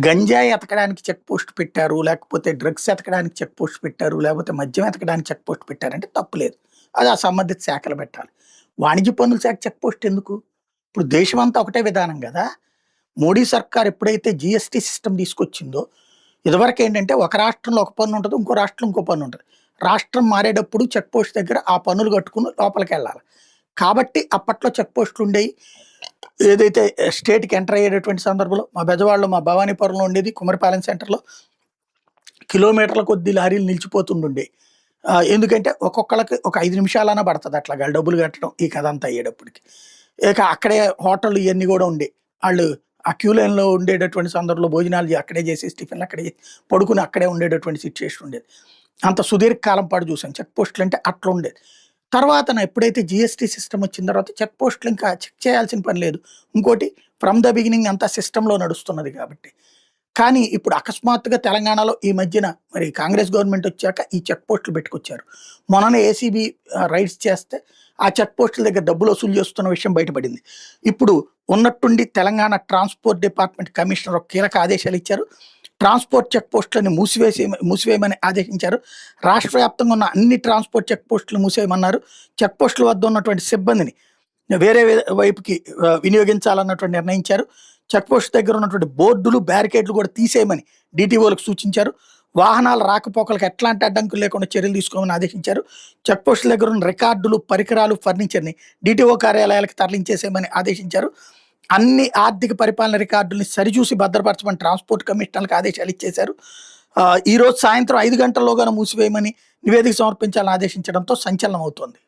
గంజాయి ఎతకడానికి check post పెట్టారు. లేకపోతే డ్రగ్స్ ఎతకడానికి చెక్ పోస్ట్ పెట్టారు. లేకపోతే మద్యం ఎతకడానికి చెక్ పోస్ట్ పెట్టారంటే తప్పు లేదు. అది ఆ సంబంధిత శాఖలు పెట్టాలి. వాణిజ్య పన్నుల శాఖ చెక్ పోస్ట్ ఎందుకు? ఇప్పుడు దేశమంతా ఒకటే విధానం గదా! మోడీ సర్కార్ ఎప్పుడైతే జీఎస్టీ సిస్టమ్ తీసుకొచ్చిందో, ఇదివరకేంటంటే ఒక రాష్ట్రంలో ఒక పన్ను ఉంటది. ఇంకో రాష్ట్రంలో ఇంకో పన్ను ఉంటది. రాష్ట్రం మారేటప్పుడు చెక్ పోస్ట్ దగ్గర ఆ పన్నులు కట్టుకొని లోపలికెళ్ళాలి. కాబట్టి అప్పట్లో చెక్ పోస్టులుండేయి. ఏదైతే స్టేట్‌కి ఎంటర్ అయ్యేటటువంటి సందర్భంలో మా బెజవాడలో, మా భవానీపురంలో ఉండేది. కుమ్మరిపాలెం సెంటర్‌లో కిలోమీటర్ల కొద్దీ లారీలు నిలిచిపోతుండుండేయి. ఎందుకంటే ఒక్కొక్కళ్ళకి ఒక 5 నిమిషాలన్నా పడతది అట్లాగా డబ్బులు కట్టడం ఈ కథంతా అయ్యేటప్పటికి. ఇక అక్కడే హోటల్‌లు ఇయన్నీ గూడా ఉండేయి. ఆళ్ళు ఆ క్యూ లైన్‌లో ఉండేటటువంటి సందర్భంలో భోజనాలు అక్కడే చేసేసి టిఫిన్‌లు అక్కడే చేసి పడుకొని అక్కడే ఉండేటటువంటి సిట్యుయేషన్ ఉండేది. అంత సుదీర్ఘ కాలం పాటు చూసాం. చెక్ పోస్టులంటే అట్లుండేది. తర్వాతన ఎప్పుడైతే జీఎస్టీ సిస్టమ్ వచ్చిన తర్వాత చెక్ పోస్టులు ఇంకా చెక్ చేయాల్సిన పని లేదు. ఇంకోటి ఫ్రమ్ ద బిగినింగ్ అంతా సిస్టమ్‌లో నడుస్తున్నది కాబట్టి. కానీ ఇప్పుడు అకస్మాత్తుగా తెలంగాణలో ఈ మధ్యన మరి కాంగ్రెస్ గవర్నమెంట్ వచ్చాక ఈ చెక్ పోస్టులు పెట్టుకొచ్చారు. మొన్ననే ఏసీబీ రైడ్స్ చేస్తే ఆ చెక్ పోస్టుల దగ్గర డబ్బులు వసూలు చేస్తున్న విషయం బయటపడింది. ఇప్పుడు ఉన్నట్టుండి తెలంగాణ ట్రాన్స్‌పోర్ట్ డిపార్ట్‌మెంట్ కమిషనర్ ఒక కీలక ఆదేశాలు ఇచ్చారు. ట్రాన్స్‌పోర్ట్ చెక్ పోస్టులని మూసివేయమని ఆదేశించారు. రాష్ట్ర వ్యాప్తంగా ఉన్న అన్ని ట్రాన్స్‌పోర్ట్ చెక్ పోస్టులు మూసేయమన్నారు. చెక్ పోస్టుల వద్ద ఉన్నటువంటి సిబ్బందిని వేరే వైపుకి వినియోగించాలన్నటువంటి నిర్ణయించారు. చెక్ పోస్ట్ దగ్గర ఉన్నటువంటి బోర్డులు, బ్యారికేడ్లు కూడా తీసేయమని డీటీఓలకు సూచించారు. వాహనాల రాకపోకలకు ఎట్లాంటి అడ్డంకులు లేకుండా చర్యలు తీసుకోమని ఆదేశించారు. చెక్ పోస్టుల దగ్గర ఉన్న రికార్డులు, పరికరాలు, ఫర్నిచర్‌ని డీటీఓ కార్యాలయాలకు తరలించేసేయమని ఆదేశించారు. అన్ని ఆర్థిక పరిపాలన రికార్డుల్ని సరిచూసి భద్రపరచమని ట్రాన్స్‌పోర్ట్ కమిషనర్‌లకు ఆదేశాలు ఇచ్చేశారు. ఈరోజు సాయంత్రం 5 గంటల్లోగానే మూసివేయమని నివేదిక సమర్పించాలని ఆదేశించడంతో సంచలనం అవుతోంది.